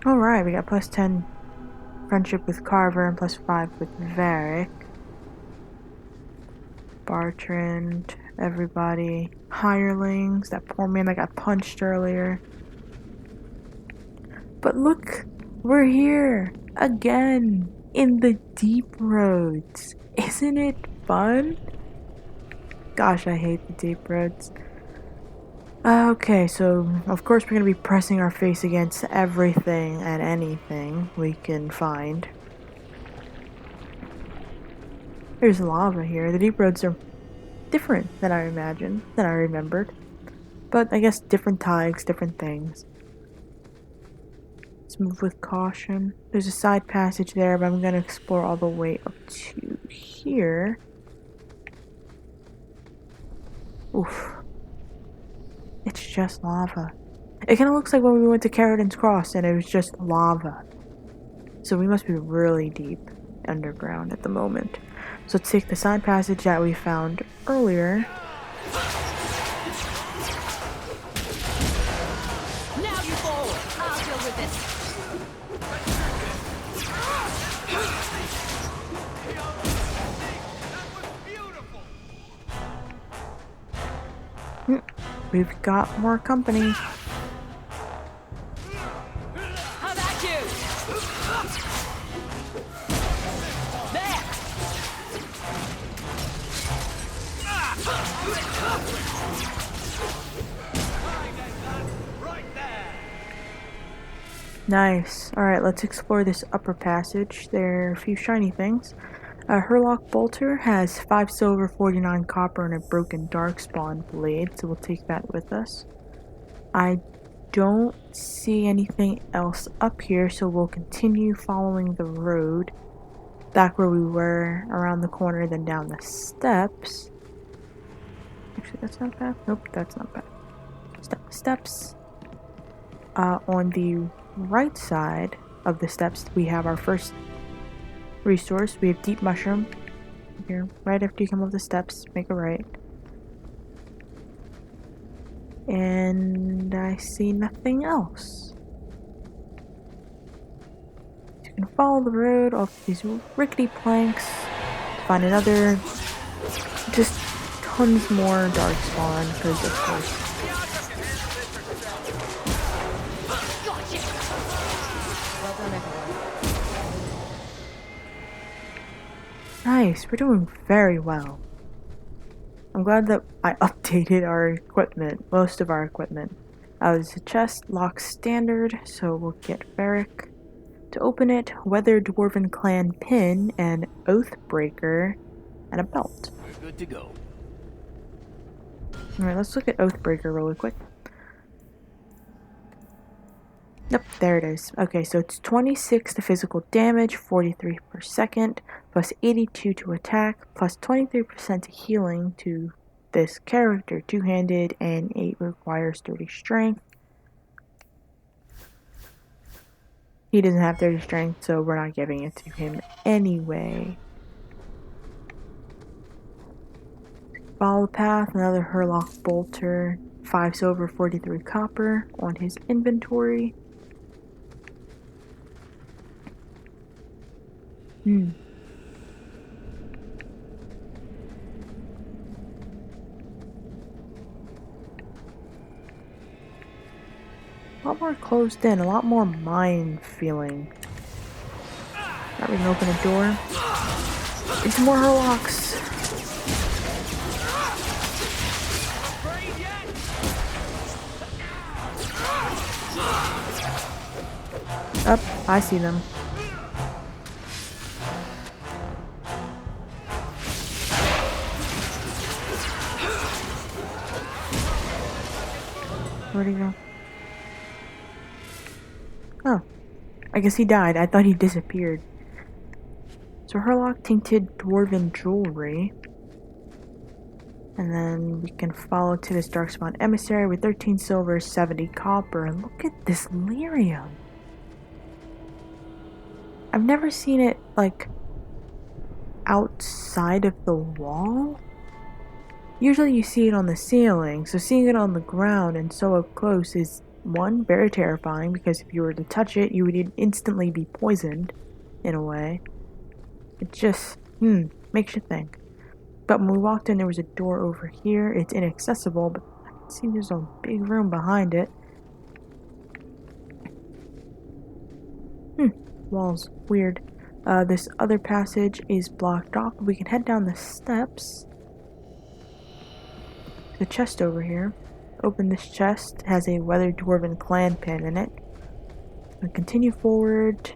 Alright, we got plus 10 friendship with Carver and plus 5 with Varric. Bartrand, everybody. Hirelings, that poor man that got punched earlier. But look, we're here again in the deep roads. Isn't it fun? Gosh, I hate the deep roads. Okay, so of course we're gonna be pressing our face against everything and anything we can find. There's lava here. The deep roads are different than I imagined, than I remembered. But I guess different tides, different things. Let's move with caution. There's a side passage there, but I'm gonna explore all the way up to here. Oof. It's just lava. It kind of looks like when we went to Carradin's Cross and it was just lava. So we must be really deep underground at the moment. So let's take the side passage that we found earlier. Now you forward. I'll deal with this. We've got more company. How about you? There. Nice. Alright, let's explore this upper passage. There are a few shiny things. A Hurlock Bolter has 5 silver, 49 copper, and a broken Darkspawn blade, so we'll take that with us. I don't see anything else up here, so we'll continue following the road back where we were, around the corner, then down the steps. Actually, that's not bad. Nope, that's not bad. Steps. On the right side of the steps, we have our first resource. We have Deep Mushroom. Here, right after you come up the steps, make a right. And I see nothing else. You can follow the road off these rickety planks to find another, just tons more Darkspawn, because of course. Well done, everyone. Nice, we're doing very well. I'm glad that I updated our equipment, most of our equipment. There's a chest, lock standard, so we'll get Varric. To open it, Weather Dwarven Clan pin, and Oathbreaker, and a belt. We're good to go. Alright, let's look at Oathbreaker really quick. Yep, there it is. Okay, so it's 26 to physical damage, 43 per second, plus 82 to attack, plus 23% to healing to this character, two-handed, and 8 requires 30 strength. He doesn't have 30 strength, so we're not giving it to him anyway. Follow the path, another Hurlock Bolter, 5 silver, 43 copper on his inventory. A lot more closed in, a lot more mine feeling. Now we can open a door. It's more Hurlocks. Up, I see them. Where'd he go? Oh, I guess he died. I thought he disappeared. So Hurlock Tainted Dwarven Jewelry. And then we can follow to this Darkspawn Emissary with 13 silver, 70 copper. And look at this lyrium. I've never seen it, like, outside of the wall. Usually you see it on the ceiling, so seeing it on the ground and so up close is One, very terrifying because if you were to touch it, you would instantly be poisoned, in a way. It just, makes you think. But when we walked in, there was a door over here. It's inaccessible, but I can see there's a big room behind it. Walls, weird. This other passage is blocked off. We can head down the steps. There's a chest over here. Open this chest. It has a weathered dwarven clan pin in it. We continue forward.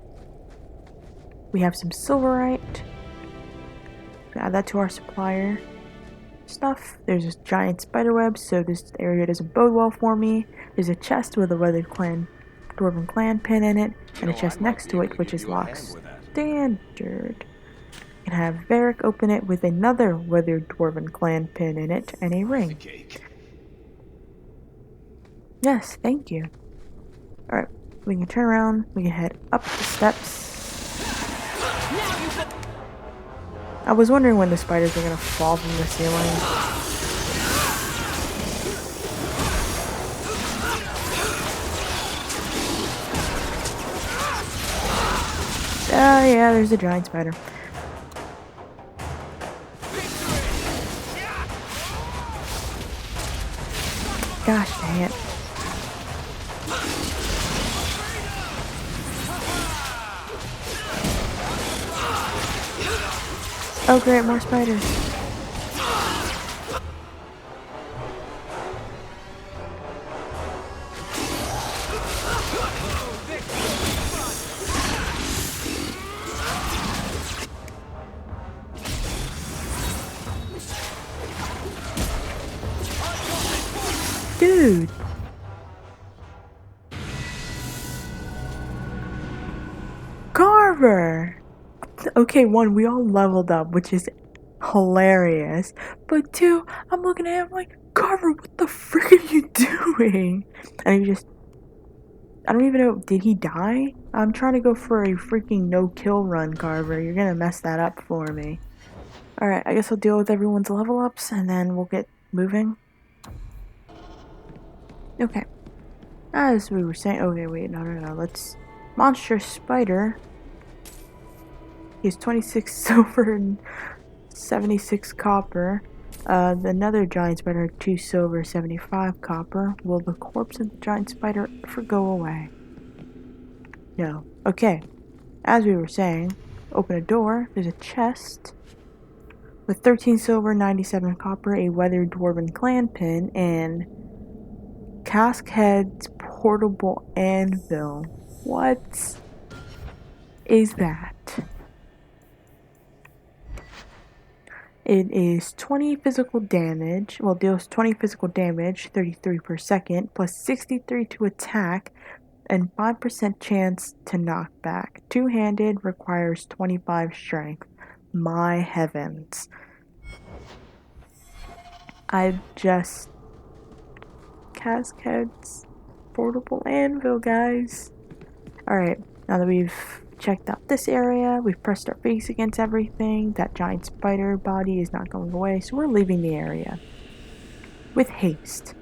We have some silverite. Add that to our supplier stuff. There's a giant spider web, so this area doesn't bode well for me. There's a chest with a weathered dwarven clan pin in it, and a chest next to it, which is locked standard. You can have Varric open it with another weathered dwarven clan pin in it and a ring. Yes, thank you. Alright, we can turn around, we can head up the steps. I was wondering when the spiders were gonna fall from the ceiling. Yeah, there's a giant spider. Gosh dang it. Oh great, more spiders. Dude. Carver! Okay, one, we all leveled up, which is hilarious. But two, I'm looking at him like, Carver, what the frick are you doing? And he just, I don't even know, did he die? I'm trying to go for a freaking no-kill run, Carver. You're gonna mess that up for me. Alright, I guess I'll deal with everyone's level ups and then we'll get moving. Okay. As we were saying, okay, wait, no, let's, monster spider. He has 26 silver and 76 copper. Another giant spider had 2 silver, 75 copper. Will the corpse of the giant spider ever go away? No. Okay. As we were saying, open a door. There's a chest with 13 silver, 97 copper, a weathered dwarven clan pin, and Caskhead's portable anvil. What is that? It is 20 physical damage, well, deals 20 physical damage, 33 per second, plus 63 to attack, and 5% chance to knock back. Two-handed, requires 25 strength. My heavens. Caskhead's portable anvil, guys. Alright, now that we've checked out this area, we've pressed our face against everything, that giant spider body is not going away, so we're leaving the area. With haste.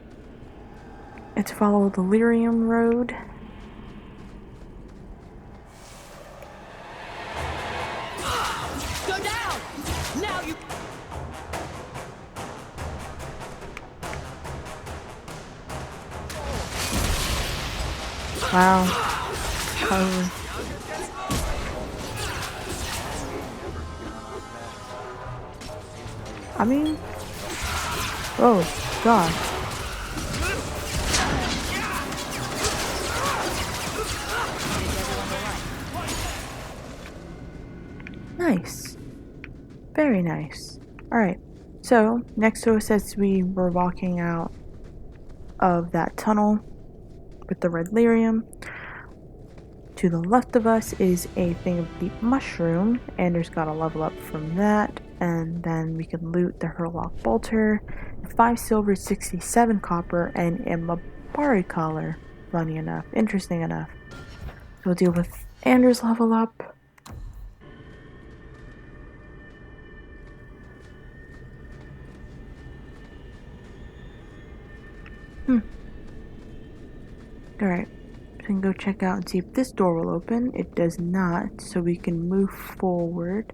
And to follow the Lyrium Road. Go down! Now you... Wow. Oh. I mean, oh god. Nice. Very nice. Alright, so next to us as we were walking out of that tunnel with the red lyrium, to the left of us is a thing of deep mushroom. Anders got a level up from that. And then we can loot the Hurlock Bolter, 5 silver, 67 copper, and a Mabari collar. Funny enough, interesting enough. We'll deal with Anders' level up. Alright, we can go check out and see if this door will open. It does not, so we can move forward.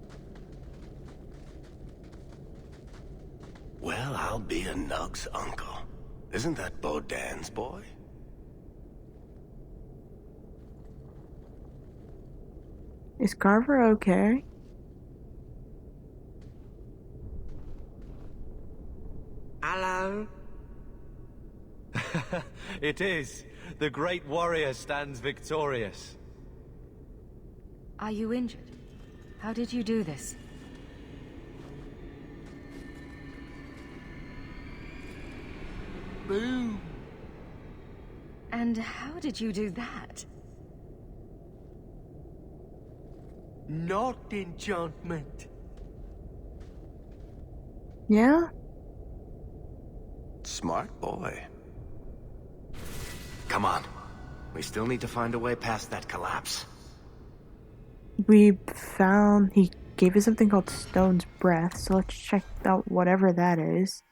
Well, I'll be a Nug's uncle. Isn't that Bodan's boy? Is Carver okay? Hello? It is. The great warrior stands victorious. Are you injured? How did you do this? Boom. And how did you do that? Not enchantment. Yeah? Smart boy. Come on. We still need to find a way past that collapse. We found he gave us something called Stone's Breath, so let's check out whatever that is.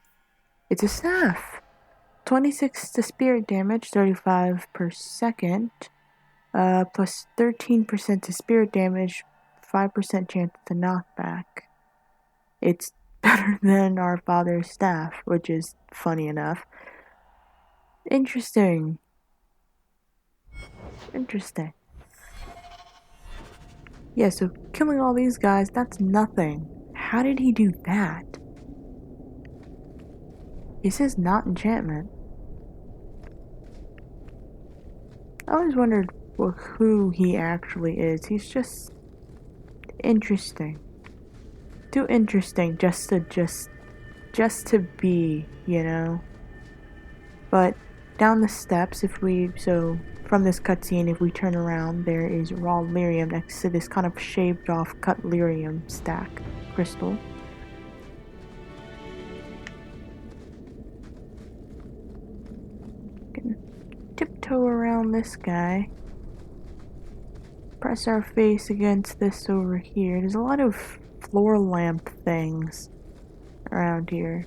It's a staff. 26 to spirit damage, 35 per second, plus 13% to spirit damage, 5% chance to knockback. It's better than our father's staff, which is funny enough. Interesting. Interesting. Yeah, so killing all these guys, that's nothing. How did he do that? He says not enchantment. I always wondered who he actually is. He's just interesting. Too interesting just to be, you know. But down the steps, from this cutscene, if we turn around, there is raw lyrium next to this kind of shaved off cut lyrium stack crystal. Can tiptoe around this guy. Press our face against this over here. There's a lot of floor lamp things around here.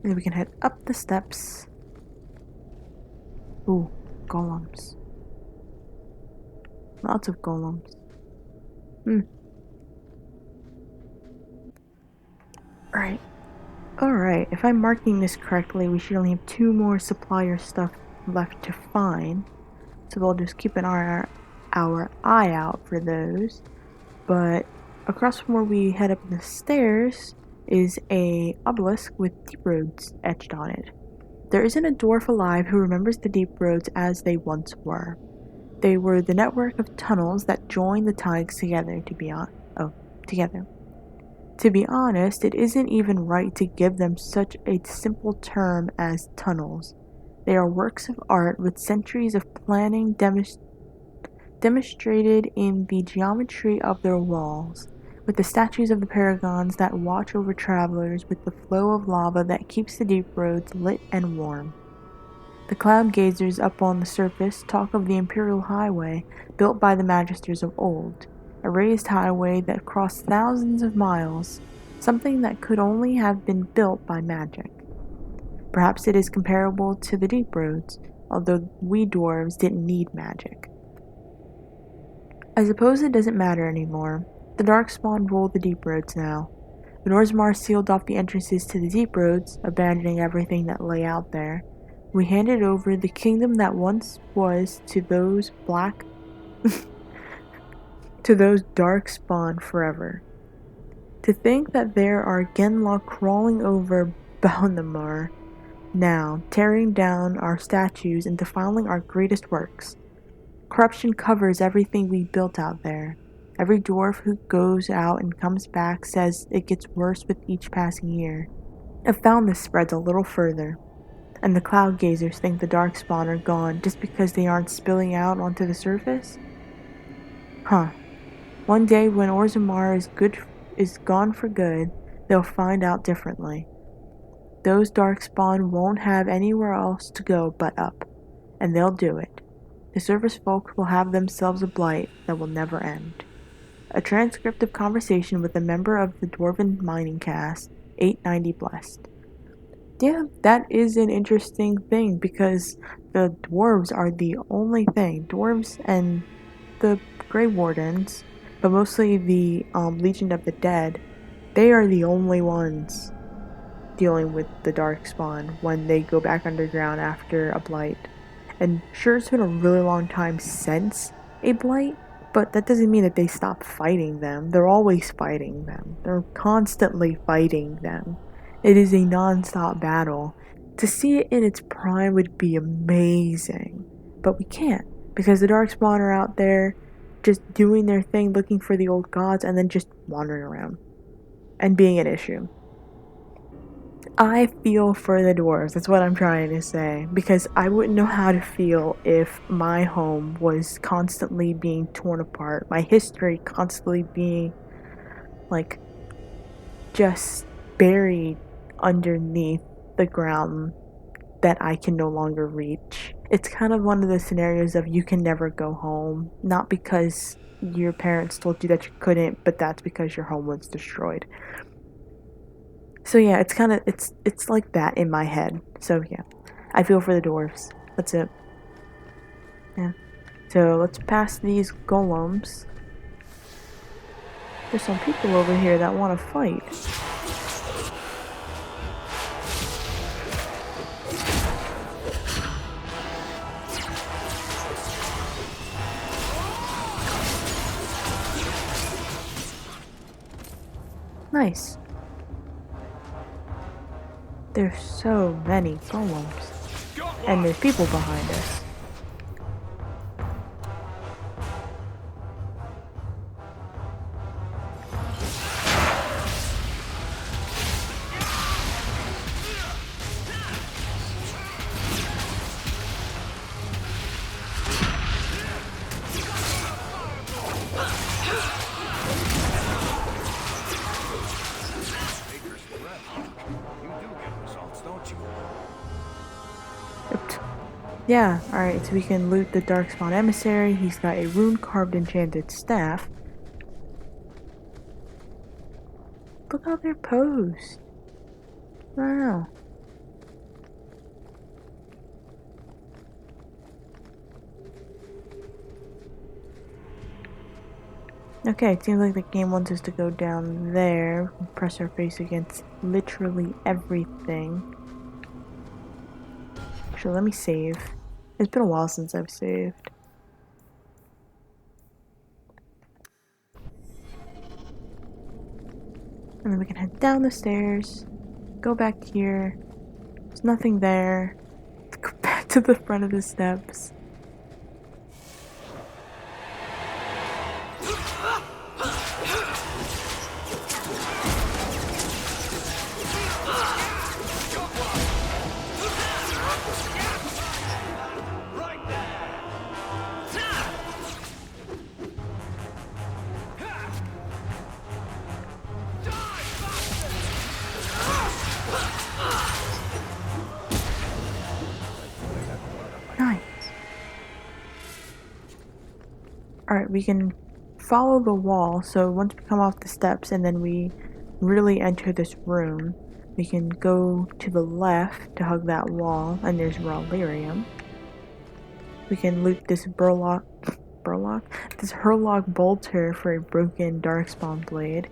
And then we can head up the steps. Ooh, golems. Lots of golems. Alright, if I'm marking this correctly, we should only have 2 more supplier stuff left to find. So we'll just keep our eye out for those. But across from where we head up the stairs is a obelisk with deep roads etched on it. There isn't a dwarf alive who remembers the deep roads as they once were. They were the network of tunnels that joined the tides together, together. To be honest, it isn't even right to give them such a simple term as tunnels. They are works of art with centuries of planning demonstrated in the geometry of their walls, with the statues of the paragons that watch over travelers, with the flow of lava that keeps the deep roads lit and warm. The cloud gazers up on the surface talk of the Imperial Highway built by the Magisters of old, a raised highway that crossed thousands of miles, something that could only have been built by magic. Perhaps it is comparable to the deep roads, although we dwarves didn't need magic. I suppose it doesn't matter anymore. The Darkspawn rule the deep roads now. When Orzammar sealed off the entrances to the deep roads, abandoning everything that lay out there, we handed over the kingdom that once was to those to those Darkspawn forever. To think that there are Genlock crawling over Balnamar now, tearing down our statues and defiling our greatest works. Corruption covers everything we built out there. Every dwarf who goes out and comes back says it gets worse with each passing year. I've found this spreads a little further, and the cloud gazers think the Darkspawn are gone just because they aren't spilling out onto the surface? One day when Orzammar is gone for good, they'll find out differently. Those Darkspawn won't have anywhere else to go but up, and they'll do it. The surface folk will have themselves a blight that will never end. A transcript of conversation with a member of the Dwarven mining caste, 890 Blessed. Yeah, that is an interesting thing because the dwarves are the only thing. Dwarves and the Grey Wardens, but mostly the Legion of the Dead, they are the only ones dealing with the Darkspawn when they go back underground after a blight. And sure, it's been a really long time since a blight, but that doesn't mean that they stop fighting them. They're always fighting them. They're constantly fighting them. It is a non-stop battle. To see it in its prime would be amazing, but we can't because the Darkspawn are out there just doing their thing, looking for the old gods, and then just wandering around and being an issue. I feel for the dwarves, that's what I'm trying to say, because I wouldn't know how to feel if my home was constantly being torn apart, my history constantly being, like, just buried underneath the ground that I can no longer reach. It's kind of one of the scenarios of you can never go home, not because your parents told you that you couldn't, but that's because your home was destroyed. So yeah, it's kind of it's like that in my head. So yeah, I feel for the dwarves. That's it. Yeah. So let's pass these golems. There's some people over here that want to fight. Nice. There's so many golems. And there's people behind us. Yeah, alright, so we can loot the Darkspawn Emissary. He's got a rune-carved enchanted staff. Look how they're posed. Wow. Okay, it seems like the game wants us to go down there. Press our face against literally everything. Actually, let me save. It's been a while since I've saved. And then we can head down the stairs. Go back here. There's nothing there. Let's go back to the front of the steps. Nice. Alright, we can follow the wall. So once we come off the steps and then we really enter this room, we can go to the left to hug that wall, and there's Rallyrium. We can loot this this Hurlock Bolter for a broken Darkspawn blade.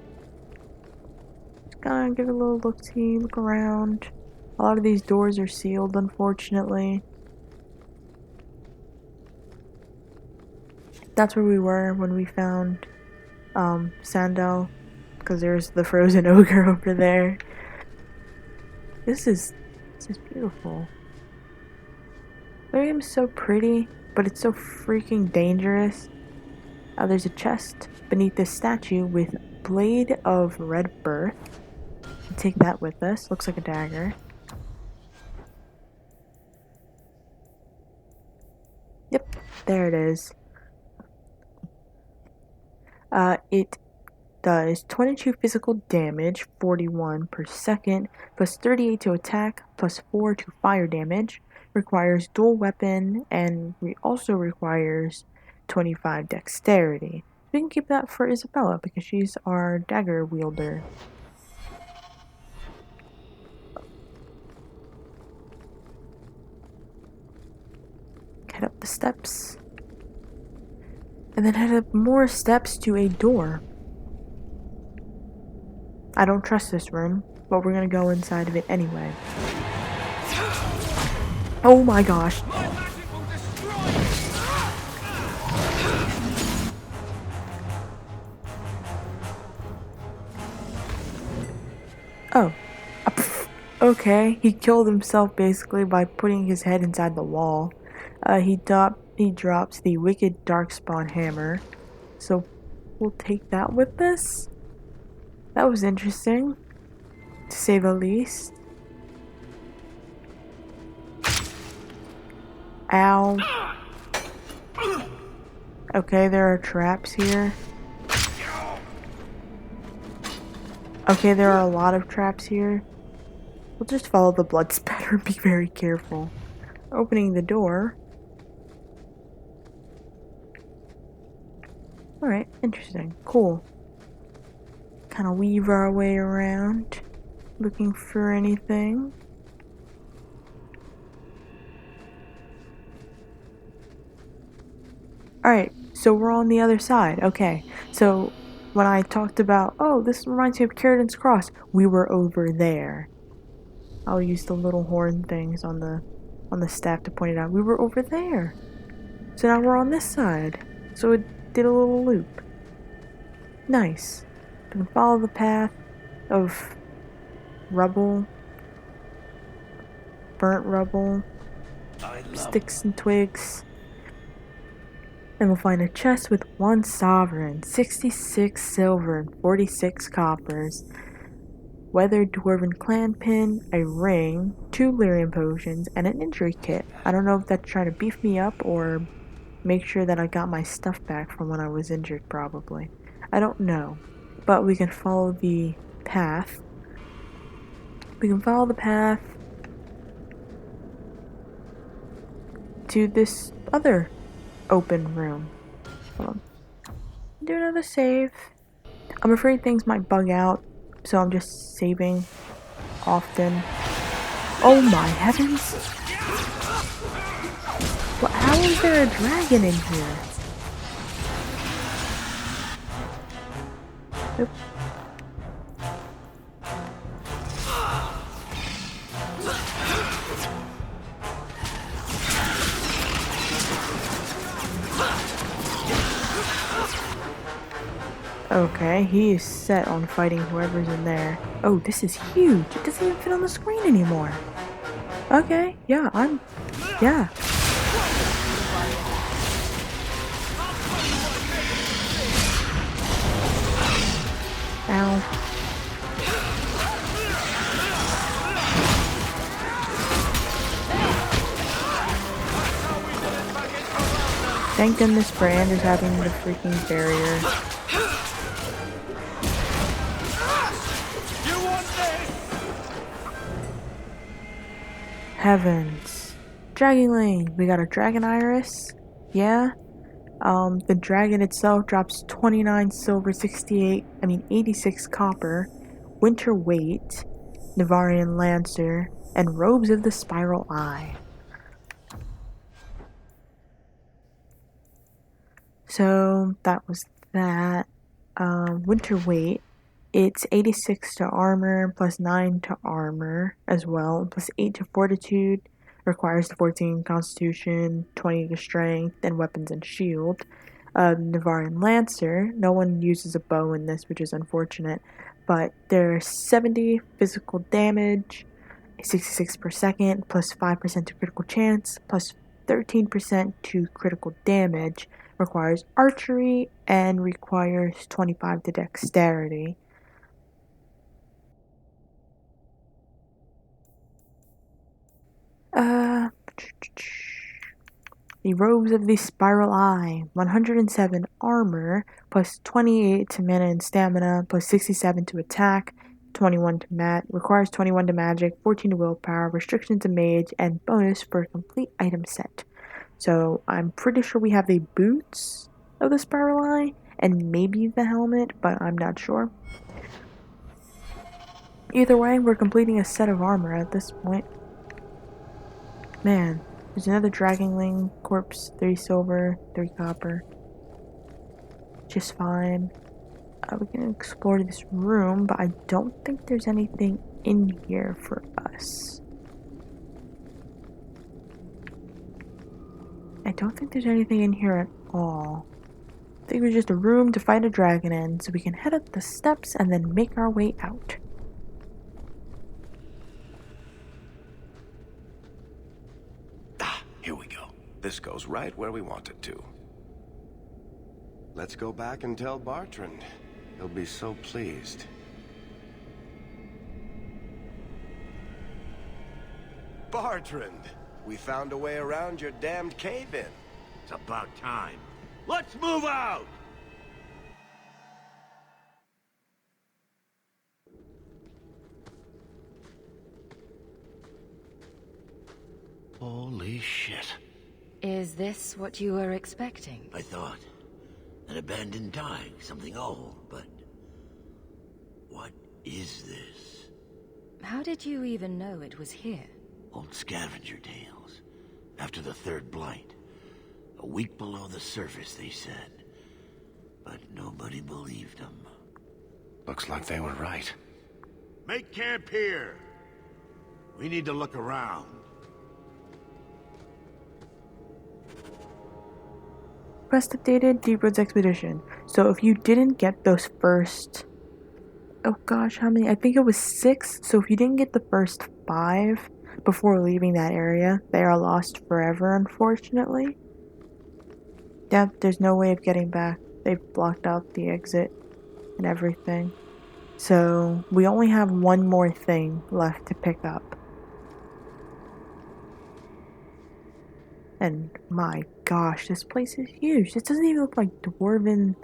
Just gonna give it a little look-see, look around. A lot of these doors are sealed, unfortunately. That's where we were when we found Sandal, because there's the frozen ogre over there. This is beautiful. Lyrium's so pretty, but it's so freaking dangerous. There's a chest beneath this statue with Blade of Red Birth. We'll take that with us. Looks like a dagger. Yep, there it is. It does 22 physical damage, 41 per second, plus 38 to attack, plus 4 to fire damage. Requires dual weapon, and also requires 25 dexterity. We can keep that for Isabella because she's our dagger wielder. Head up the steps. And then head up more steps to a door. I don't trust this room, but we're gonna go inside of it anyway. Oh my gosh. Oh. Okay, he killed himself basically by putting his head inside the wall. He drops the Wicked Darkspawn hammer. So we'll take that with us. That was interesting, to say the least. Ow. Okay, there are traps here. Okay, there are a lot of traps here. We'll just follow the blood spatter and be very careful. Opening the door. Alright, interesting. Cool. Kind of weave our way around, looking for anything. Alright, so we're on the other side. Okay, so when I talked about, oh, this reminds me of Caridan's Cross, we were over there. I'll use the little horn things on the staff to point it out. We were over there. So now we're on this side. So it did a little loop. Nice. We can follow the path of rubble, burnt rubble, sticks and twigs. And we'll find a chest with 1 sovereign, 66 silver, and 46 coppers, weathered dwarven clan pin, a ring, 2 lyrium potions, and an injury kit. I don't know if that's trying to beef me up or make sure that I got my stuff back from when I was injured, probably. I don't know. But we can follow the path. We can follow the path to this other open room. Hold on. Do another save. I'm afraid things might bug out, so I'm just saving often. Oh my heavens! What? How is there a dragon in here? Oop. Okay, he is set on fighting whoever's in there. Oh, this is huge. It doesn't even fit on the screen anymore. Okay, yeah, yeah. Ow. Thank goodness Brand is having the freaking barrier. Heavens. Dragon Lane. We got a Dragon Iris. Yeah. The dragon itself drops 29 silver, 86 copper, Winter Weight, Navarian Lancer, and Robes of the Spiral Eye. So that was that. Winter Weight. It's 86 to armor, plus 9 to armor as well, plus 8 to fortitude. Requires 14 constitution, 20 to strength, and weapons and shield. Navarian Lancer, no one uses a bow in this, which is unfortunate, but there's 70 physical damage, 66 per second, plus 5% to critical chance, plus 13% to critical damage. Requires archery, and requires 25 to dexterity. The Robes of the Spiral Eye, 107 armor, plus 28 to mana and stamina, plus 67 to attack, 21 to requires 21 to magic, 14 to willpower, restriction to mage, and bonus for a complete item set. So I'm pretty sure we have the boots of the Spiral Eye, and maybe the helmet, but I'm not sure. Either way, we're completing a set of armor at this point. Man, There's another Dragonling corpse, 3 silver, 3 copper. Just fine. We can explore this room, but I don't think there's anything in here for us. I don't think there's anything in here at all. I think it was just a room to fight a dragon in, so we can head up the steps and then make our way out. Ah, here we go. This goes right where we want it to. Let's go back and tell Bartrand. He'll be so pleased. Bartrand, we found a way around your damned cave-in. It's about time. Let's move out! Holy shit. Is this what you were expecting? I thought. An abandoned dike, something old, but... what is this? How did you even know it was here? Old scavenger tales. After the third blight. A week below the surface, they said. But nobody believed them. Looks like they were right. Make camp here! We need to look around. Quest updated, Deep Roads Expedition. So if you didn't get those first... oh gosh, how many? I think it was 6. So if you didn't get the first 5 before leaving that area, they are lost forever, unfortunately. Yeah, there's no way of getting back. They've blocked out the exit and everything. So we only have one more thing left to pick up. And my gosh, this place is huge. This doesn't even look like dwarven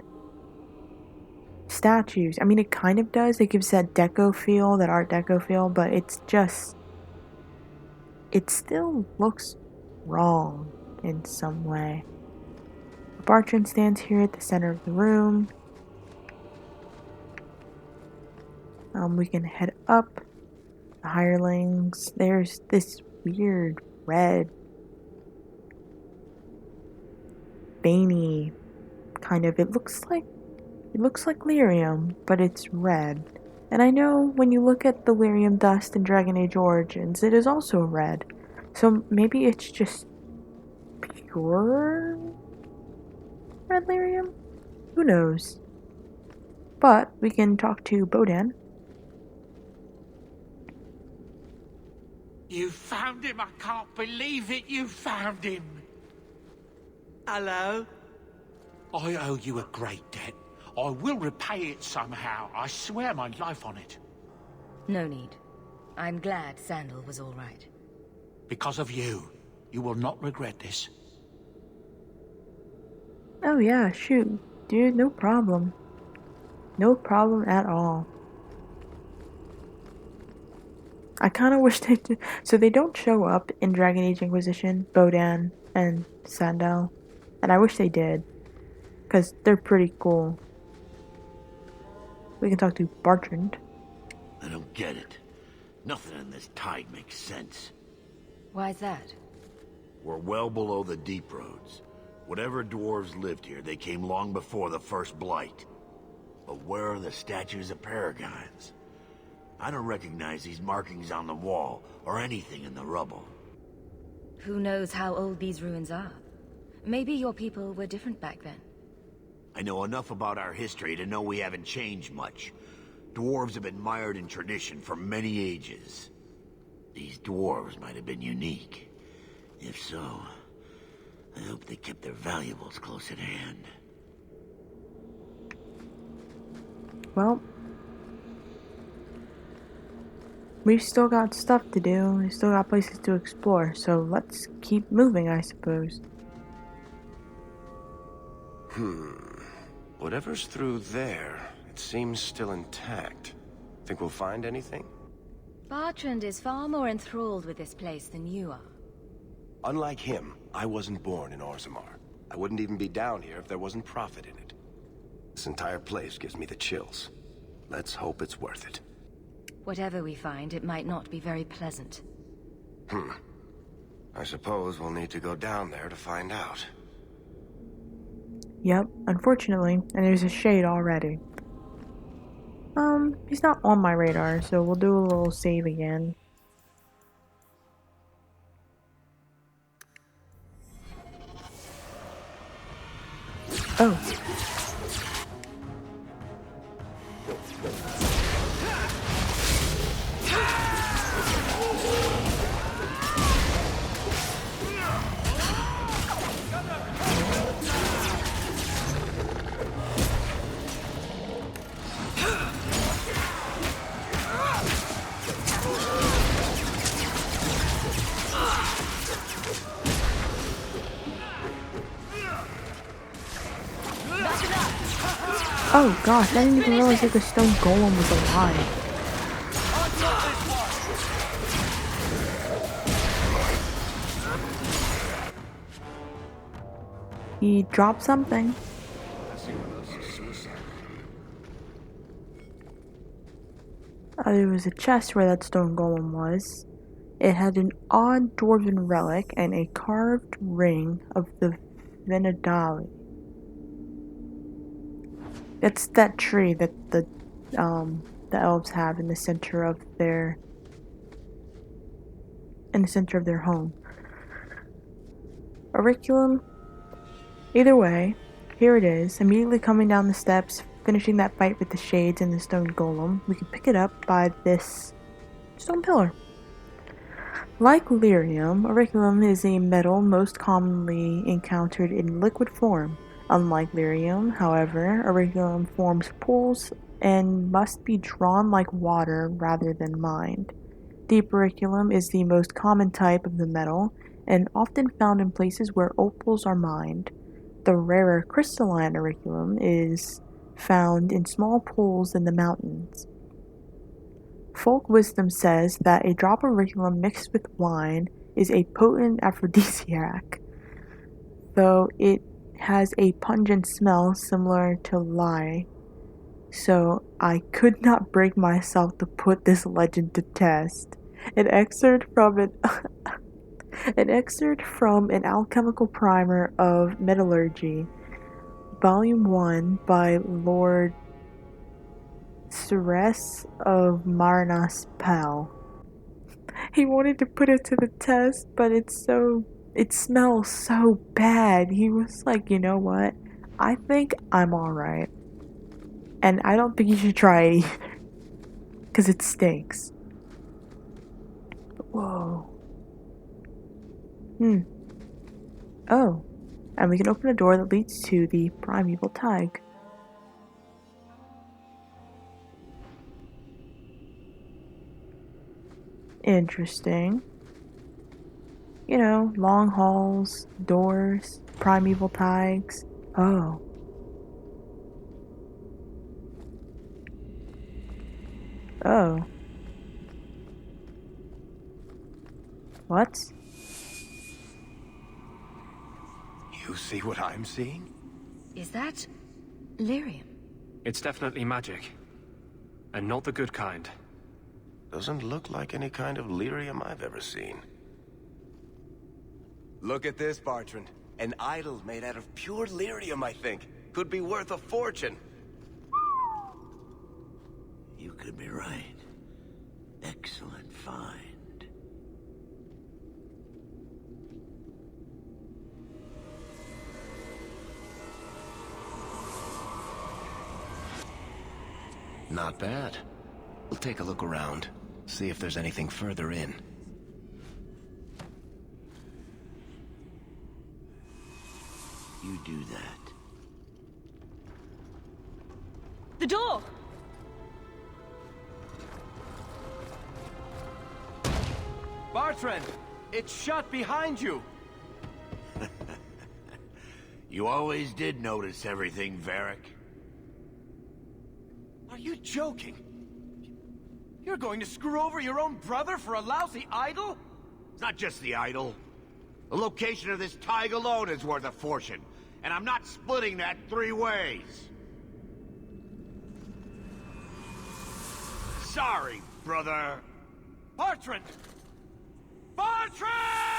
statues. I mean, it kind of does. It gives that deco feel, that art deco feel, but it's just... it still looks wrong in some way. Bartrand stands here at the center of the room. We can head up. The hirelings. There's this weird red veiny kind of, it looks like lyrium, but it's red. And I know when you look at the lyrium dust in Dragon Age Origins, it is also red. So maybe it's just pure red lyrium? Who knows? But we can talk to Bodan. You found him! I can't believe it! You found him! Hello? I owe you a great debt. I will repay it somehow. I swear my life on it. No need. I'm glad Sandal was all right. Because of you. You will not regret this. Oh yeah, shoot. Dude, no problem. No problem at all. I kind of wish they did. So they don't show up in Dragon Age Inquisition, Bodan and Sandal. And I wish they did. Because they're pretty cool. We can talk to Bartrand. I don't get it. Nothing in this tide makes sense. Why's that? We're well below the deep roads. Whatever dwarves lived here, they came long before the first blight. But where are the statues of paragons? I don't recognize these markings on the wall, or anything in the rubble. Who knows how old these ruins are? Maybe your people were different back then. I know enough about our history to know we haven't changed much. Dwarves have been mired in tradition for many ages. These dwarves might have been unique. If so, I hope they kept their valuables close at hand. Well, we've still got stuff to do. We've still got places to explore. So let's keep moving, I suppose. Whatever's through there, it seems still intact. Think we'll find anything? Bartrand is far more enthralled with this place than you are. Unlike him, I wasn't born in Orzammar. I wouldn't even be down here if there wasn't profit in it. This entire place gives me the chills. Let's hope it's worth it. Whatever we find, it might not be very pleasant. I suppose we'll need to go down there to find out. Yep, unfortunately, and there's a shade already. He's not on my radar, so we'll do a little save again. Oh. Oh gosh, I didn't even realize that the stone golem was alive. He dropped something. There was a chest where that stone golem was. It had an odd dwarven relic and a carved ring of the Venadali. It's that tree that the elves have in the center of their home. Auriculum. Either way, here it is. Immediately coming down the steps, finishing that fight with the shades and the stone golem. We can pick it up by this stone pillar. Like lyrium, auriculum is a metal most commonly encountered in liquid form. Unlike lyrium, however, auriculum forms pools and must be drawn like water rather than mined. Deep auriculum is the most common type of the metal and often found in places where opals are mined. The rarer crystalline auriculum is found in small pools in the mountains. Folk wisdom says that a drop of auriculum mixed with wine is a potent aphrodisiac, though it has a pungent smell similar to lye, so I could not bring myself to put this legend to test. An excerpt from an alchemical primer of metallurgy, Volume 1 by Lord Ceres of Marnas Pal. He wanted to put it to the test, but it smells so bad. He was like, you know what? I think I'm alright. And I don't think you should try it either. Because it stinks. Whoa. Oh. And we can open a door that leads to the primeval Tig. Interesting. You know, long halls, doors, primeval Tigs. Oh. Oh. What? You see what I'm seeing? Is that lyrium? It's definitely magic. And not the good kind. Doesn't look like any kind of lyrium I've ever seen. Look at this, Bartrand. An idol made out of pure lyrium, I think. Could be worth a fortune. You could be right. Excellent find. Not bad. We'll take a look around. See if there's anything further in. You do that. The door! Bartrand! It's shut behind you! You always did notice everything, Varric. Are you joking? You're going to screw over your own brother for a lousy idol? It's not just the idol. The location of this Tig alone is worth a fortune, and I'm not splitting that 3 ways. Sorry, brother. Bartrand! Bartrand!